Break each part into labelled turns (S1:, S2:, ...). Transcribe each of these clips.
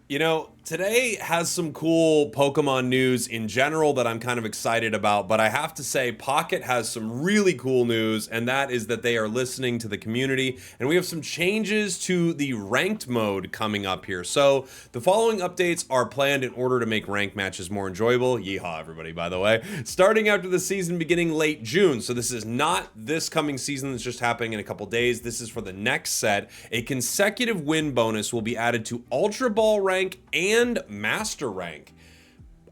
S1: You know, today has some cool Pokemon news in general that I'm kind of excited about, but I have to say, Pocket has some really cool news, and that is that they are listening to the community, and we have some changes to the ranked mode coming up here. So, the following updates are planned in order to make ranked matches more enjoyable. Yeehaw, everybody, by the way. Starting after the season beginning late June, so this is not this coming season that's just happening in a couple days. This is for the next set. A consecutive win bonus will be added to Ultra Ball rank and Master rank.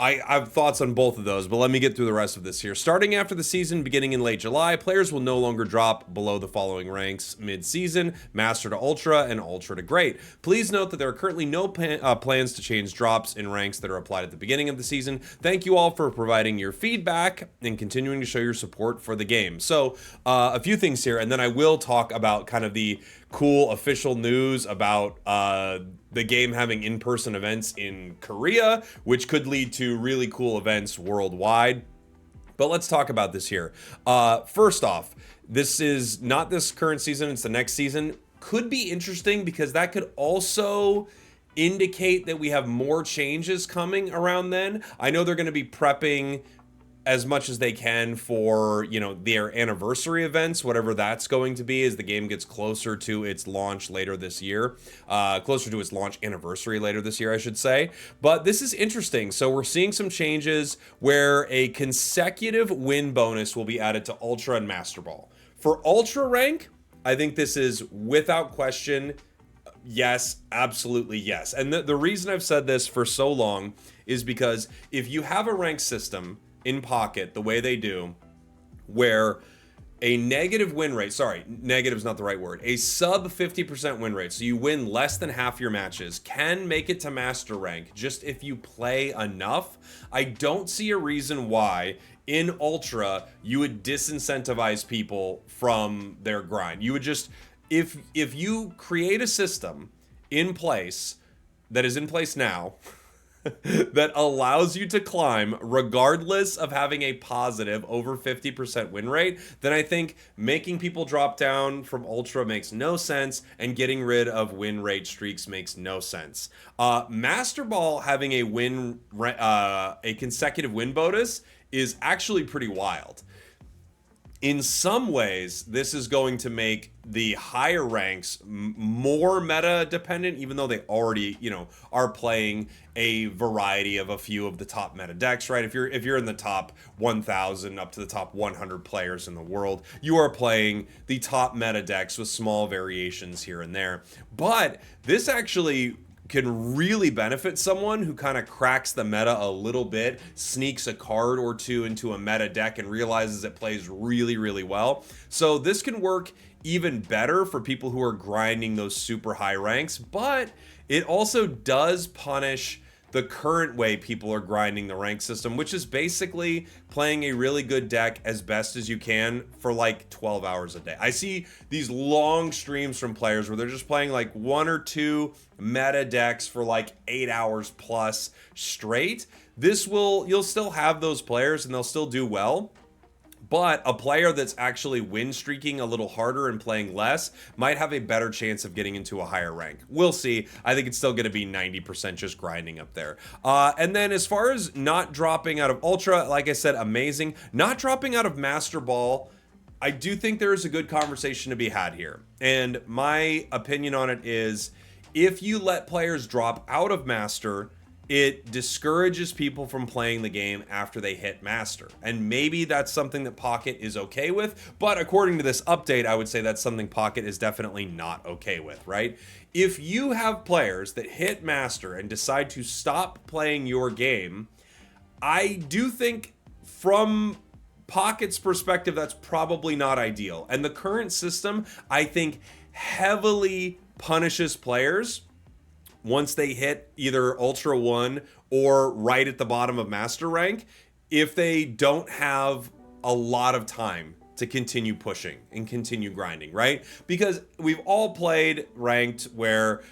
S1: I have thoughts on both of those, but let me get through the rest of this here. Starting after the season, beginning in late July, players will no longer drop below the following ranks mid-season: Master to Ultra and Ultra to Great. Please note that there are currently no plans to change drops in ranks that are applied at the beginning of the season. Thank you all for providing your feedback and continuing to show your support for the game. So, a few things here, and then I will talk about kind of the cool official news about the game having in-person events in Korea, which could lead to really cool events worldwide. But let's talk about this here. First off, this is not this current season, it's the next season. Could be interesting because that could also indicate that we have more changes coming around then. I know they're going to be prepping as much as they can for, you know, their anniversary events, whatever that's going to be, as the game gets closer to its launch later this year, closer to its launch anniversary later this year, I should say. But this is interesting. So we're seeing some changes where a consecutive win bonus will be added to Ultra and Master Ball. For Ultra rank, I think this is without question. Yes, absolutely yes. And the reason I've said this for so long is because if you have a rank system in Pocket the way they do, where a negative win rate, sorry, negative's not the right word, a sub 50% win rate, so you win less than half your matches, can make it to Master rank just if you play enough. I don't see a reason why in Ultra you would disincentivize people from their grind. You would just, if you create a system in place that is in place now that allows you to climb regardless of having a positive over 50% win rate, then I think making people drop down from Ultra makes no sense, and getting rid of win rate streaks makes no sense. Master Ball having a consecutive win bonus is actually pretty wild. In some ways, this is going to make the higher ranks more meta dependent, even though they already, you know, are playing a variety of a few of the top meta decks, right? If you're in the top 1,000 up to the top 100 players in the world, you are playing the top meta decks with small variations here and there. But this actually can really benefit someone who kind of cracks the meta a little bit, sneaks a card or two into a meta deck and realizes it plays really, really well. So this can work even better for people who are grinding those super high ranks, but it also does punish the current way people are grinding the rank system, which is basically playing a really good deck as best as you can for like 12 hours a day. I see these long streams from players where they're just playing like one or two meta decks for like 8 hours plus straight. You'll still have those players and they'll still do well. But a player that's actually win streaking a little harder and playing less might have a better chance of getting into a higher rank. We'll see. I think it's still going to be 90% just grinding up there. And then as far as not dropping out of Ultra, like I said, amazing. Not dropping out of Master Ball, I do think there is a good conversation to be had here. And my opinion on it is, if you let players drop out of Master, it discourages people from playing the game after they hit Master. And maybe that's something that Pocket is okay with, but according to this update, I would say that's something Pocket is definitely not okay with, right? If you have players that hit Master and decide to stop playing your game, I do think from Pocket's perspective, that's probably not ideal. And the current system, I think, heavily punishes players once they hit either Ultra 1 or right at the bottom of Master rank, if they don't have a lot of time to continue pushing and continue grinding, right? Because we've all played ranked where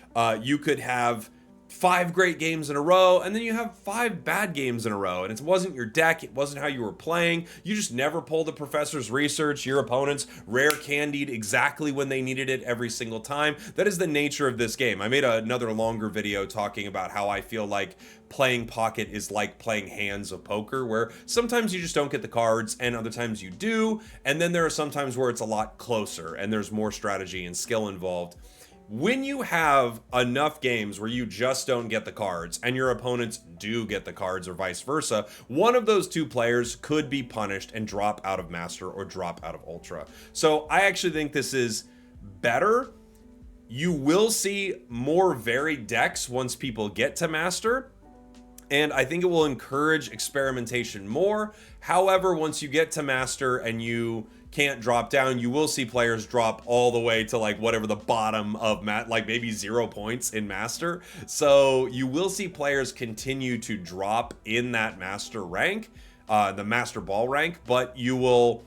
S1: you could have 5 great games in a row, and then you have 5 bad games in a row, and it wasn't your deck, it wasn't how you were playing, you just never pulled the professor's research, your opponents rare candied exactly when they needed it every single time. That is the nature of this game. I made another longer video talking about how I feel like playing Pocket is like playing hands of poker, where sometimes you just don't get the cards and other times you do, and then there are some times where it's a lot closer and there's more strategy and skill involved. When you have enough games where you just don't get the cards and your opponents do get the cards or vice versa, one of those two players could be punished and drop out of Master or drop out of Ultra. So I actually think this is better. You will see more varied decks once people get to Master, and I think it will encourage experimentation more. However, once you get to Master and you can't drop down, you will see players drop all the way to like whatever the bottom of like maybe 0 points in Master. So you will see players continue to drop in that Master rank, the Master Ball rank, but you will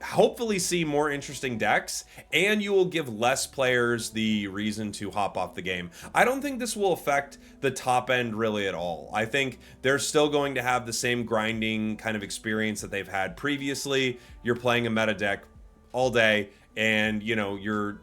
S1: hopefully see more interesting decks, and you will give less players the reason to hop off the game. I don't think this will affect the top end really at all. I think they're still going to have the same grinding kind of experience that they've had previously. You're playing a meta deck all day, and you know, you're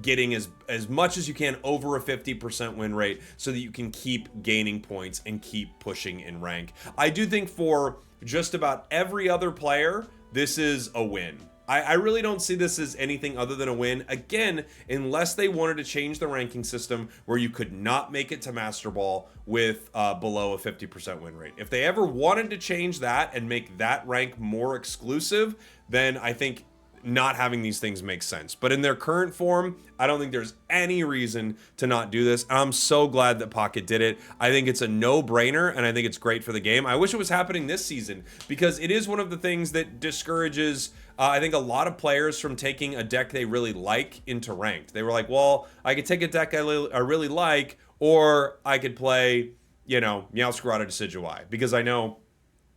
S1: getting as much as you can over a 50% win rate so that you can keep gaining points and keep pushing in rank. I do think for just about every other player, this is a win. I really don't see this as anything other than a win. Again, unless they wanted to change the ranking system where you could not make it to Master Ball with below a 50% win rate. If they ever wanted to change that and make that rank more exclusive, then I think not having these things makes sense. But in their current form, I don't think there's any reason to not do this. I'm so glad that Pocket did it. I think it's a no-brainer, and I think it's great for the game. I wish it was happening this season, because it is one of the things that discourages, I think, a lot of players from taking a deck they really like into ranked. They were like, well, I could take a deck I really like, or I could play, you know, Meowscarada Decidueye, because I know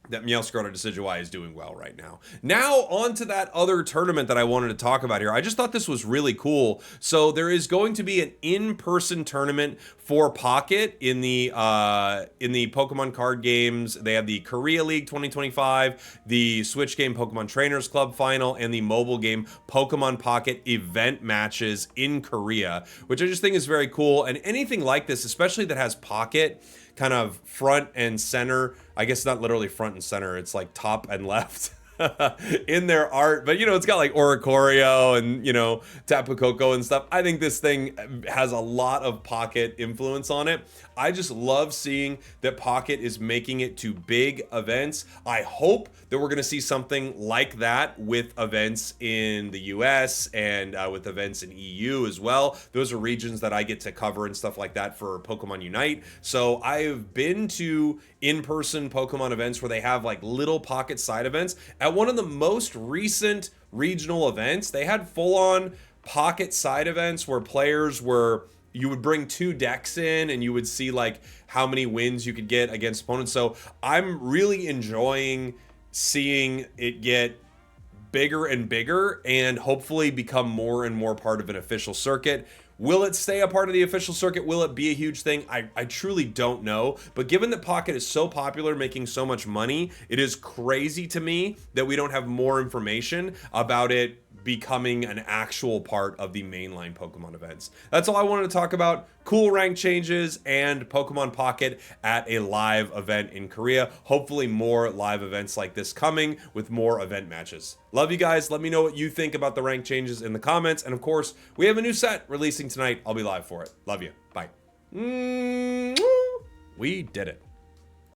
S1: that Meowscarada Decidueye is doing well right now. Now, on to that other tournament that I wanted to talk about here. I just thought this was really cool. So there is going to be an in-person tournament for Pocket in the Pokemon card games. They have the Korea League 2025, the Switch game Pokemon Trainers Club Final, and the mobile game Pokemon Pocket event matches in Korea, which I just think is very cool. And anything like this, especially that has Pocket kind of front and center, I guess not literally front and center, it's like top and left in their art, but you know, it's got like Oricorio and, you know, Tapu Koko and stuff. I think this thing has a lot of Pocket influence on it. I just love seeing that Pocket is making it to big events. I hope that we're going to see something like that with events in the US and with events in EU as well. Those are regions that I get to cover and stuff like that for Pokemon Unite. So I've been to in-person Pokemon events where they have like little Pocket side events. At one of the most recent regional events, they had full-on Pocket side events where players were, you would bring 2 decks in and you would see like how many wins you could get against opponents. So I'm really enjoying seeing it get bigger and bigger and hopefully become more and more part of an official circuit. Will it stay a part of the official circuit? Will it be a huge thing? I truly don't know. But given that Pocket is so popular, making so much money, it is crazy to me that we don't have more information about it becoming an actual part of the mainline Pokemon events. That's all I wanted to talk about. Cool rank changes and Pokemon Pocket at a live event in Korea. Hopefully more live events like this coming with more event matches. Love you guys. Let me know what you think about the rank changes in the comments. And of course, we have a new set releasing tonight. I'll be live for it. Love you. Bye. We did it.